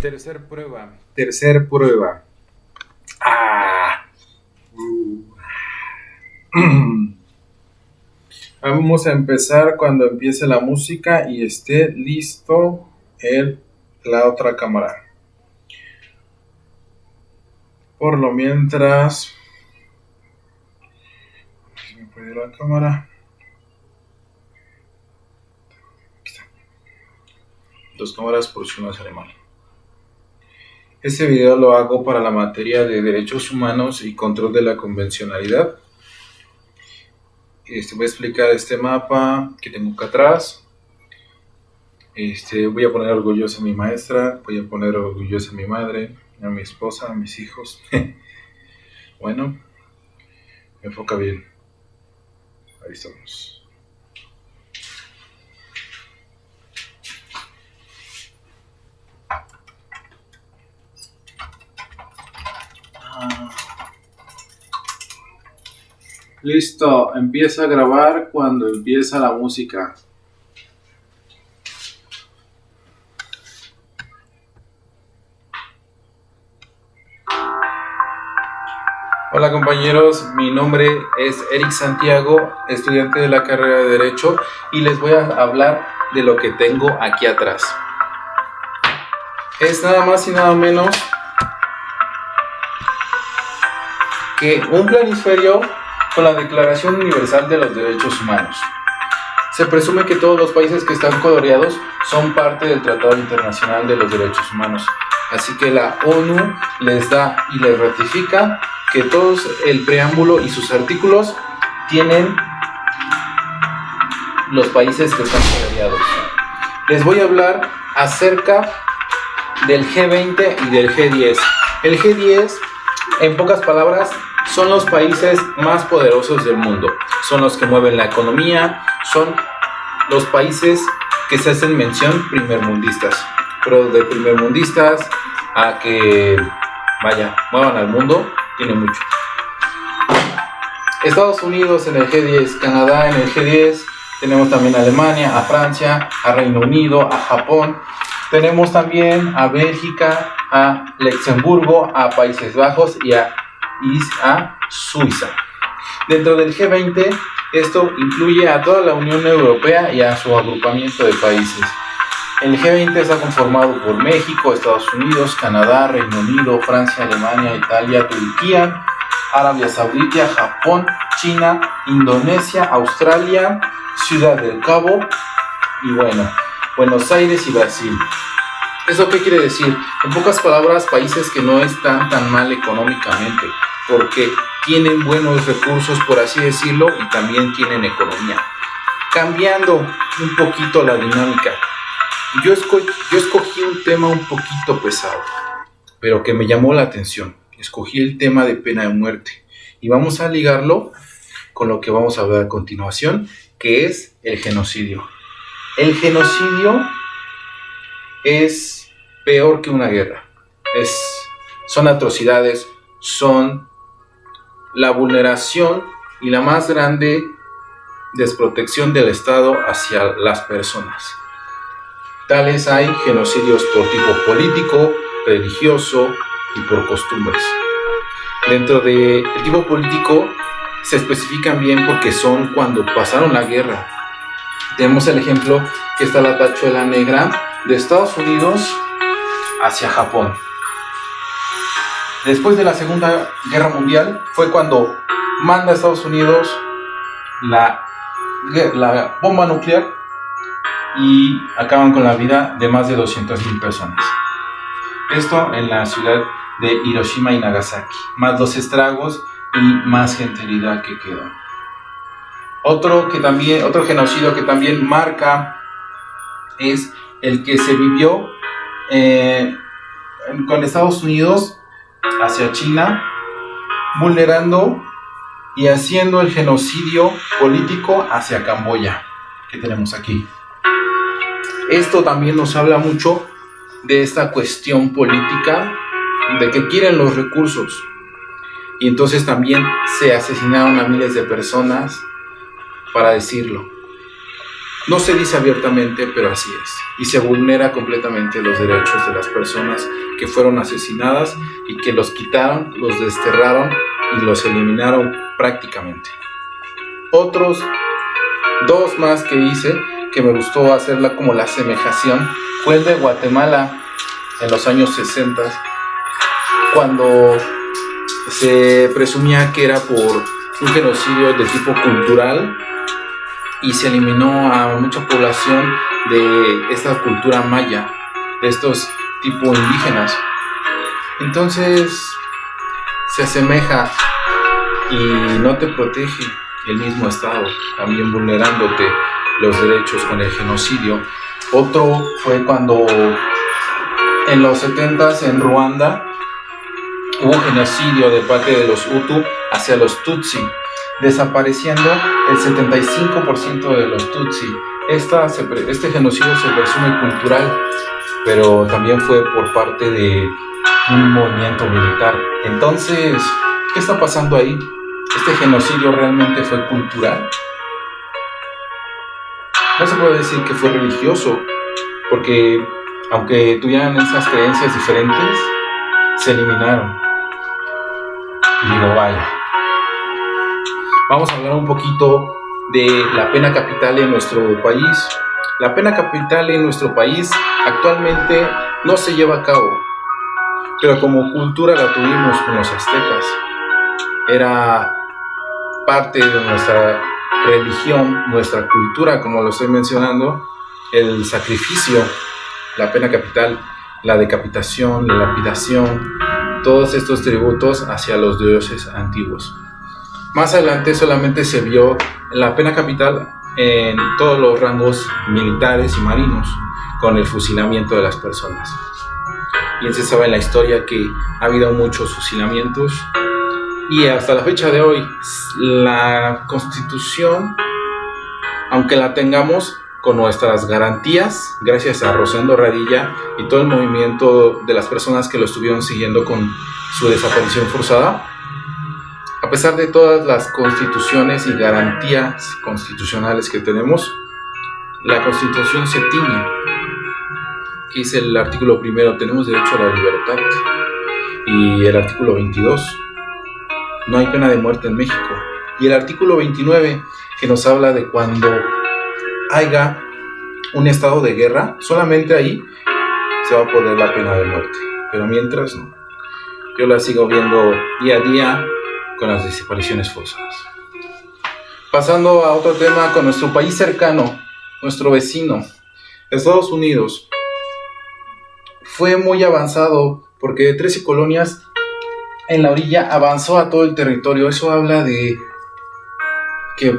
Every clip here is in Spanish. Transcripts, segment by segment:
Tercer prueba. Vamos a empezar cuando empiece la música y esté listo la otra cámara. Por lo mientras, me perdió la cámara. Aquí está. Dos cámaras por si no sale mal. Este video lo hago para la materia de derechos humanos y control de la convencionalidad. Voy a explicar este mapa que tengo acá atrás. Voy a poner orgullosa a mi maestra, voy a poner orgullosa a mi madre, a mi esposa, a mis hijos. Bueno, me enfoca bien. Ahí estamos. Listo, empieza a grabar cuando empieza la música. Hola compañeros, mi nombre es Eric Santiago, estudiante de la carrera de Derecho, y les voy a hablar de lo que tengo aquí atrás. Es nada más y nada menos que un planisferio con la Declaración Universal de los Derechos Humanos. Se presume que todos los países que están coloreados son parte del Tratado Internacional de los Derechos Humanos. Así que la ONU les da y les ratifica que todos el preámbulo y sus artículos tienen los países que están coloreados. Les voy a hablar acerca del G20 y del G10. El G10, en pocas palabras, son los países más poderosos del mundo. Son los que mueven la economía, son los países que se hacen mención primermundistas. Pero de primermundistas a que, muevan al mundo, tiene mucho. Estados Unidos en el G10, Canadá en el G10, tenemos también a Alemania, a Francia, a Reino Unido, a Japón. Tenemos también a Bélgica, a Luxemburgo, a Países Bajos y a Suiza. Dentro del G20, esto incluye a toda la Unión Europea y a su agrupamiento de países. El G20 está conformado por México, Estados Unidos, Canadá, Reino Unido, Francia, Alemania, Italia, Turquía, Arabia Saudita, Japón, China, Indonesia, Australia, Ciudad del Cabo y Buenos Aires y Brasil. ¿Eso qué quiere decir? En pocas palabras, países que no están tan mal económicamente, porque tienen buenos recursos, por así decirlo, y también tienen economía. Cambiando un poquito la dinámica, yo escogí un tema un poquito pesado, pero que me llamó la atención. Escogí el tema de pena de muerte, y vamos a ligarlo con lo que vamos a ver a continuación, que es el genocidio. El genocidio es peor que una guerra. Son atrocidades, son la vulneración y la más grande desprotección del Estado hacia las personas. Tales hay genocidios por tipo político, religioso y por costumbres. Dentro del tipo político se especifican bien porque son cuando pasaron la guerra. Tenemos el ejemplo que está la tachuela negra de Estados Unidos hacia Japón. Después de la Segunda Guerra Mundial fue cuando manda a Estados Unidos la bomba nuclear y acaban con la vida de más de 200,000 personas. Esto en la ciudad de Hiroshima y Nagasaki, más los estragos y más gente herida que quedó. Otro genocidio que también marca es el que se vivió con Estados Unidos hacia China, vulnerando y haciendo el genocidio político hacia Camboya, que tenemos aquí. Esto también nos habla mucho de esta cuestión política, de que quieren los recursos, y entonces también se asesinaron a miles de personas para decirlo. No se dice abiertamente, pero así es. Y se vulnera completamente los derechos de las personas que fueron asesinadas y que los quitaron, los desterraron y los eliminaron prácticamente. Otros dos más que hice, que me gustó hacerla como la asemejación, fue el de Guatemala en los años 60, cuando se presumía que era por un genocidio de tipo cultural y se eliminó a mucha población de esta cultura maya, de estos tipo indígenas. Entonces se asemeja y no te protege el mismo Estado, también vulnerándote los derechos con el genocidio. Otro fue cuando en los 70s en Ruanda hubo genocidio de parte de los Hutu hacia los Tutsi, desapareciendo el 75% de los Tutsi. Este genocidio se presume cultural, pero también fue por parte de un movimiento militar. Entonces, ¿qué está pasando ahí? ¿Este genocidio realmente fue cultural? No se puede decir que fue religioso, porque aunque tuvieran esas creencias diferentes, se eliminaron. Y digo, vaya. Vamos a hablar un poquito de la pena capital en nuestro país. La pena capital en nuestro país actualmente no se lleva a cabo, pero como cultura la tuvimos con los aztecas. Era parte de nuestra religión, nuestra cultura, como lo estoy mencionando, el sacrificio, la pena capital, la decapitación, la lapidación, todos estos tributos hacia los dioses antiguos. Más adelante solamente se vio la pena capital en todos los rangos militares y marinos, con el fusilamiento de las personas. Bien se sabe en la historia que ha habido muchos fusilamientos y hasta la fecha de hoy la Constitución, aunque la tengamos con nuestras garantías, gracias a Rosendo Radilla y todo el movimiento de las personas que lo estuvieron siguiendo con su desaparición forzada, a pesar de todas las constituciones y garantías constitucionales que tenemos, la Constitución se tiñe. Que dice el artículo 1, tenemos derecho a la libertad. Y el artículo 22, no hay pena de muerte en México. Y el artículo 29, que nos habla de cuando haya un estado de guerra, solamente ahí se va a poner la pena de muerte. Pero mientras no. Yo la sigo viendo día a día con las desapariciones forzadas. Pasando a otro tema con nuestro país cercano, nuestro vecino, Estados Unidos. Fue muy avanzado porque de 13 colonias en la orilla avanzó a todo el territorio. Eso habla de que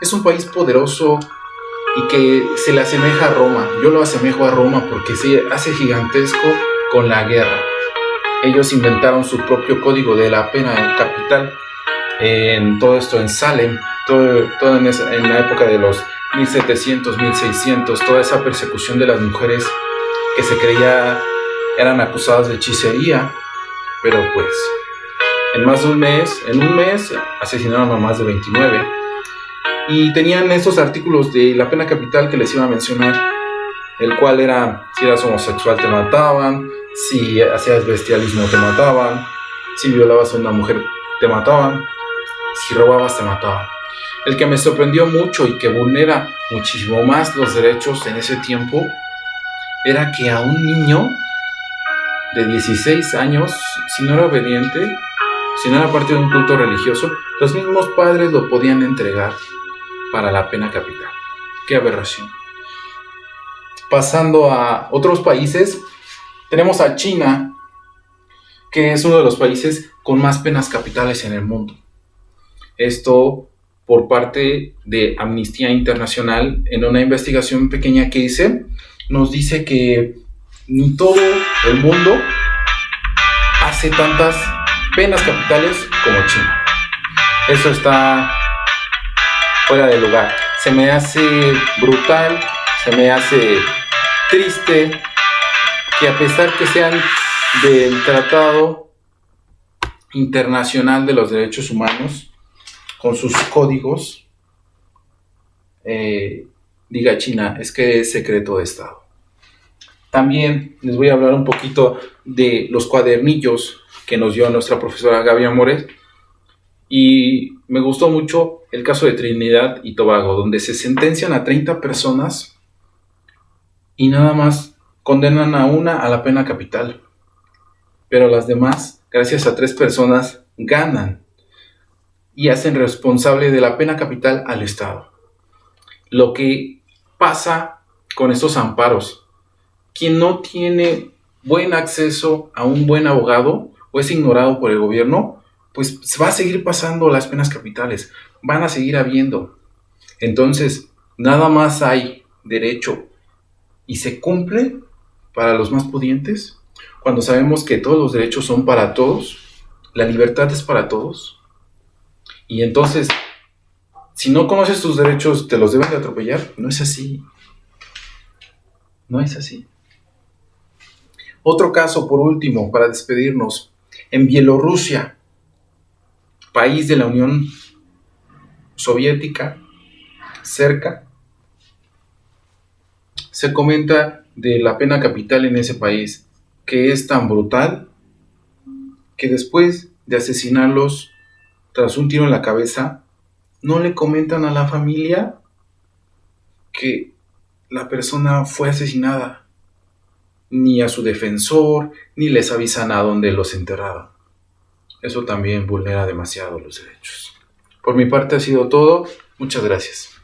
es un país poderoso y que se le asemeja a Roma. Yo lo asemejo a Roma porque se hace gigantesco con la guerra. Ellos inventaron su propio código de la pena capital, en todo esto en Salem, todo en la época de los 1700, 1600, toda esa persecución de las mujeres que se creía eran acusadas de hechicería, pero pues en un mes asesinaron a más de 29 y tenían estos artículos de la pena capital que les iba a mencionar, el cual era: si eras homosexual te mataban, si hacías bestialismo te mataban, si violabas a una mujer te mataban, si robabas te mataban. El que me sorprendió mucho y que vulnera muchísimo más los derechos en ese tiempo era que a un niño de 16 años, si no era obediente, si no era parte de un culto religioso, los mismos padres lo podían entregar para la pena capital. ¡Qué aberración! Pasando a otros países, tenemos a China, que es uno de los países con más penas capitales en el mundo. Esto por parte de Amnistía Internacional, en una investigación pequeña que hice, nos dice que ni todo el mundo hace tantas penas capitales como China. Eso está fuera de lugar. Se me hace brutal, se me hace triste que a pesar que sean del Tratado Internacional de los Derechos Humanos, con sus códigos, diga China, es que es secreto de Estado. También les voy a hablar un poquito de los cuadernillos que nos dio nuestra profesora Gaby Amores. Y me gustó mucho el caso de Trinidad y Tobago, donde se sentencian a 30 personas y nada más condenan a una a la pena capital. Pero las demás, gracias a 3 personas, ganan y hacen responsable de la pena capital al Estado. Lo que pasa con estos amparos, quien no tiene buen acceso a un buen abogado o es ignorado por el gobierno, pues va a seguir pasando las penas capitales, van a seguir habiendo. Entonces, nada más hay derecho y se cumple para los más pudientes cuando sabemos que todos los derechos son para todos, la libertad es para todos. Y entonces, si no conoces tus derechos, te los deben de atropellar. No es así. No es así. Otro caso, por último, para despedirnos. En Bielorrusia, país de la Unión Soviética, cerca, se comenta de la pena capital en ese país, que es tan brutal que después de asesinarlos tras un tiro en la cabeza, no le comentan a la familia que la persona fue asesinada, ni a su defensor, ni les avisan a dónde los enterraron. Eso también vulnera demasiado los derechos. Por mi parte ha sido todo. Muchas gracias.